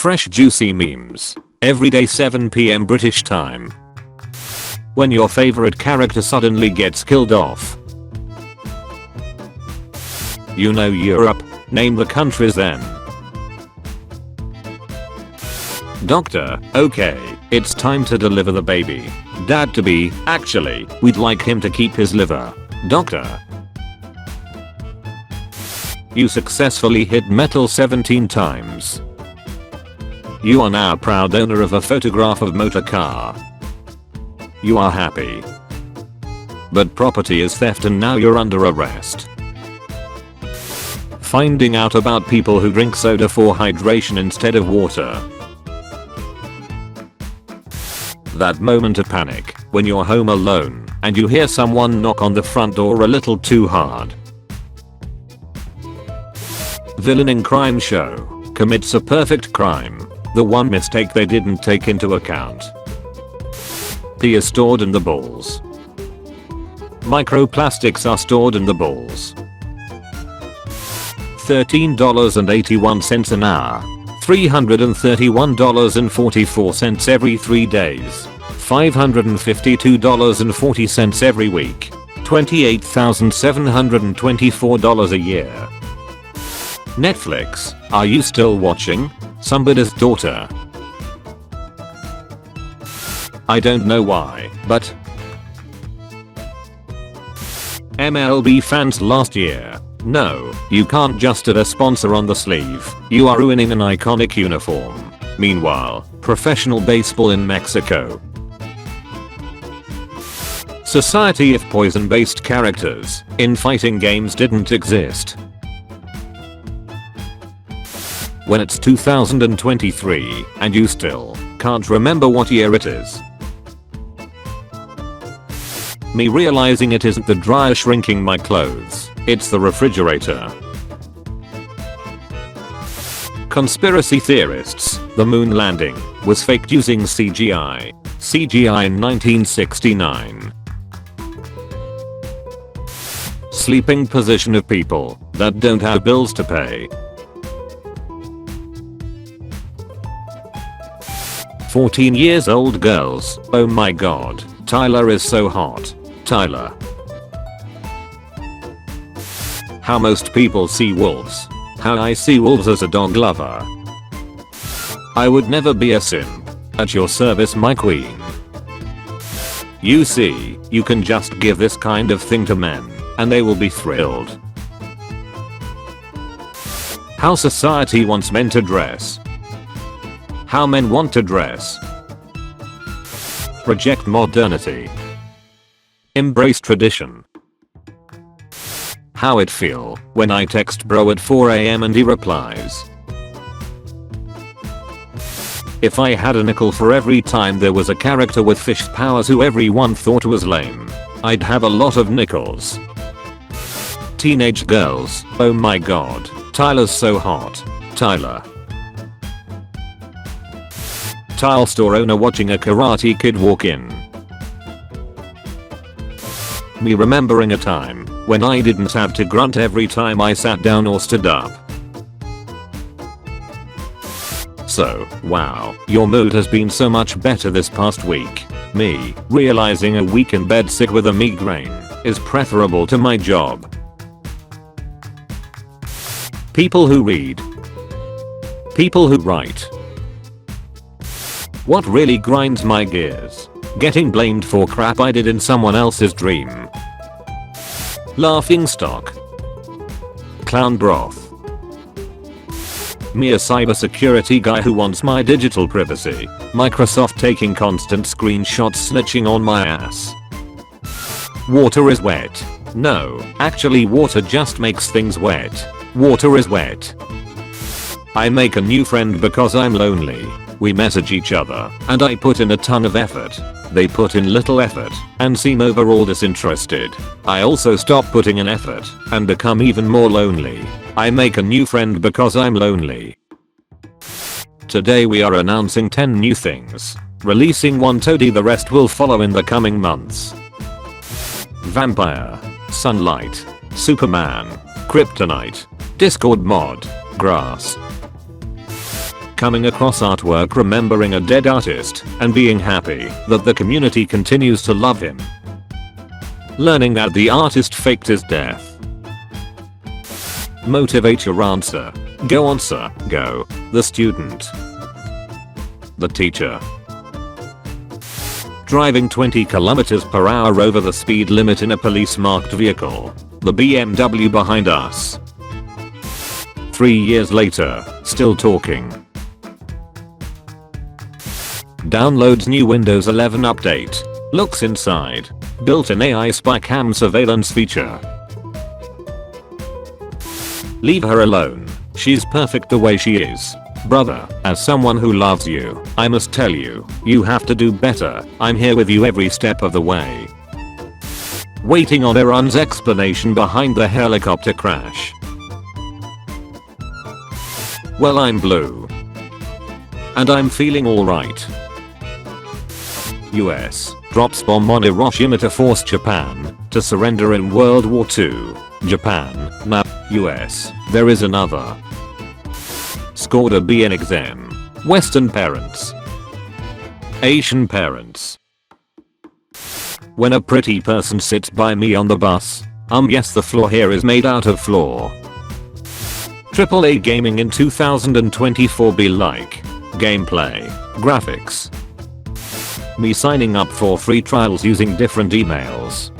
Fresh juicy memes. Every day 7 PM British time. When your favorite character suddenly gets killed off. You know Europe, name the countries then. Doctor, okay, it's time to deliver the baby. Dad to be, actually, we'd like him to keep his liver. Doctor. You successfully hit metal 17 times. You are now proud owner of a photograph of motor car. You are happy. But property is theft and now you're under arrest. Finding out about people who drink soda for hydration instead of water. That moment of panic when you're home alone and you hear someone knock on the front door a little too hard. Villain in crime show commits a perfect crime. The one mistake they didn't take into account. Pee is stored in the balls. Microplastics are stored in the balls. $13.81 an hour. $331.44 every 3 days. $552.40 every week. $28,724 a year. Netflix, are you still watching? Somebody's daughter. I don't know why, but MLB fans last year. No, you can't just add a sponsor on the sleeve. You are ruining an iconic uniform. Meanwhile, professional baseball in Mexico. Society if poison-based characters in fighting games didn't exist. When it's 2023 and you still can't remember what year it is. Me realizing it isn't the dryer shrinking my clothes, it's the refrigerator. Conspiracy theorists, the moon landing was faked using CGI. CGI in 1969. Sleeping position of people that don't have bills to pay. 14 years old girls, oh my god, Tyler is so hot. Tyler. How most people see wolves. How I see wolves as a dog lover. I would never be a simp. At your service my queen. You see, you can just give this kind of thing to men, and they will be thrilled. How society wants men to dress. How men want to dress. Reject modernity. Embrace tradition. How it feel when I text bro at 4 AM and he replies. If I had a nickel for every time there was a character with fish powers who everyone thought was lame, I'd have a lot of nickels. Teenage girls, oh my god, Tyler's so hot. Tyler. Tile store owner watching a Karate Kid walk in. Me remembering a time when I didn't have to grunt every time I sat down or stood up. So, wow, your mood has been so much better this past week. Me realizing a week in bed sick with a migraine is preferable to my job. People who read. People who write. What really grinds my gears? Getting blamed for crap I did in someone else's dream. Laughing stock. Clown broth. Me a cybersecurity guy who wants my digital privacy. Microsoft taking constant screenshots snitching on my ass. Water is wet. No, actually water just makes things wet. Water is wet. I make a new friend because I'm lonely. We message each other, and I put in a ton of effort. They put in little effort, and seem overall disinterested. I also stop putting in effort, and become even more lonely. I make a new friend because I'm lonely. Today we are announcing 10 new things. Releasing one today, the rest will follow in the coming months. Vampire. Sunlight. Superman. Kryptonite. Discord mod. Grass. Coming across artwork remembering a dead artist and being happy that the community continues to love him. Learning that the artist faked his death. Motivate your answer. Go on sir, go. The student. The teacher. Driving 20 kilometers per hour over the speed limit in a police marked vehicle. The BMW behind us. 3 years later, still talking. Downloads new Windows 11 update. Looks inside. Built-in AI spy cam surveillance feature. Leave her alone. She's perfect the way she is. Brother, as someone who loves you, I must tell you, you have to do better. I'm here with you every step of the way. Waiting on Iran's explanation behind the helicopter crash. Well, I'm blue. And I'm feeling alright. US drops bomb on Hiroshima to force Japan to surrender in World War II. Japan, now, US, there is another. Scored a B in exam. Western parents. Asian parents. When a pretty person sits by me on the bus, yes, the floor here is made out of floor. AAA gaming in 2024 be like. Gameplay, graphics. Me signing up for free trials using different emails.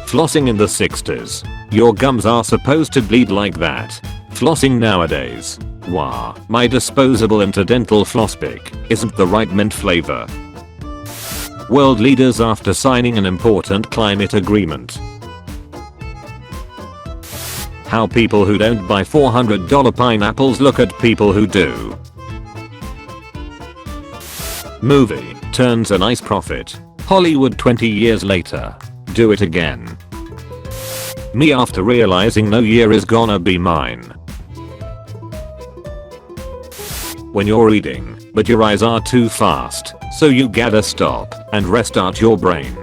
Flossing in the 60s. Your gums are supposed to bleed like that. Flossing nowadays. Wah, my disposable interdental floss pick isn't the right mint flavor. World leaders after signing an important climate agreement. How people who don't buy $400 pineapples look at people who do. Movie turns a nice profit. Hollywood 20 years later. Do it again. Me after realizing no year is gonna be mine. When you're reading, but your eyes are too fast, so you gotta stop and restart your brain.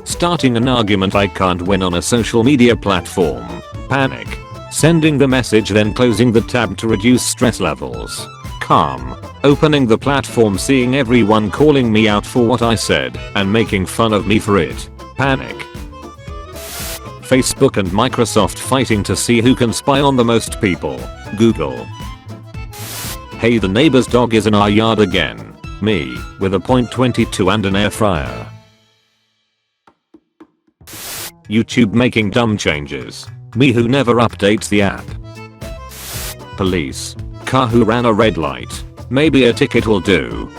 Starting an argument I can't win on a social media platform. Panic. Sending the message then closing the tab to reduce stress levels. Calm. Opening the platform seeing everyone calling me out for what I said and making fun of me for it. Panic. Facebook and Microsoft fighting to see who can spy on the most people. Google. Hey, the neighbor's dog is in our yard again. Me, with a .22 and an air fryer. YouTube making dumb changes. Me who never updates the app. Police. Car who ran a red light. Maybe a ticket will do.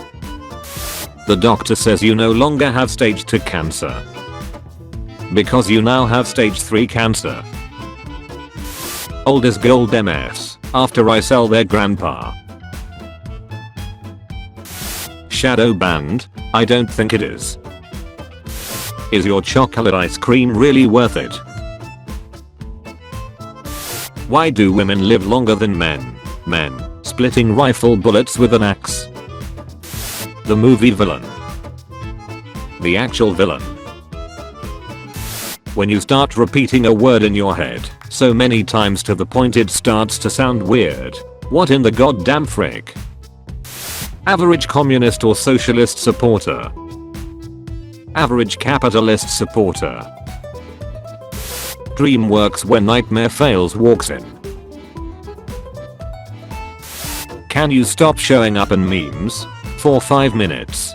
The doctor says you no longer have stage 2 cancer. Because you now have stage 3 cancer. Old as gold MS. After I sell their grandpa. Shadow banned? I don't think it is. Is your chocolate ice cream really worth it? Why do women live longer than men? Men splitting rifle bullets with an axe. The movie villain. The actual villain. When you start repeating a word in your head so many times to the point it starts to sound weird. What in the goddamn frick? Average communist or socialist supporter. Average capitalist supporter. Dream works when nightmare fails walks in. Can you stop showing up in memes? For 5 minutes.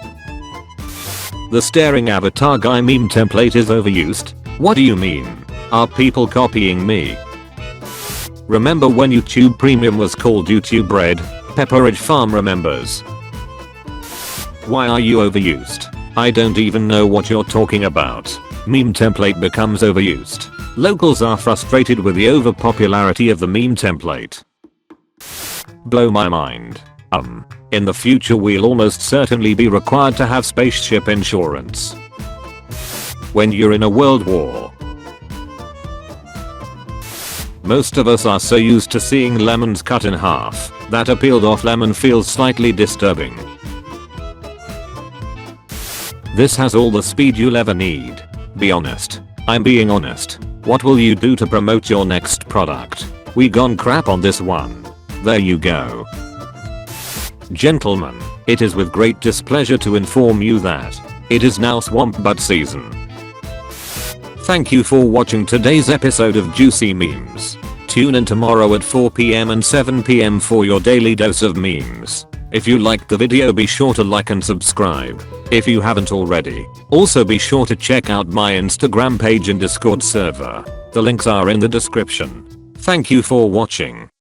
The staring avatar guy meme template is overused. What do you mean? Are people copying me? Remember when YouTube Premium was called YouTube Red? Pepperidge Farm remembers. Why are you overused? I don't even know what you're talking about. Meme template becomes overused. Locals are frustrated with the overpopularity of the meme template. Blow my mind. In the future we'll almost certainly be required to have spaceship insurance. When you're in a world war. Most of us are so used to seeing lemons cut in half that a peeled off lemon feels slightly disturbing. This has all the speed you'll ever need. Be honest. I'm being honest. What will you do to promote your next product? We gone crap on this one. There you go. Gentlemen, it is with great displeasure to inform you that it is now swamp butt season. Thank you for watching today's episode of Juicy Memes. Tune in tomorrow at 4 PM and 7 PM for your daily dose of memes. If you liked the video, be sure to like and subscribe if you haven't already. Also be sure to check out my Instagram page and Discord server. The links are in the description. Thank you for watching.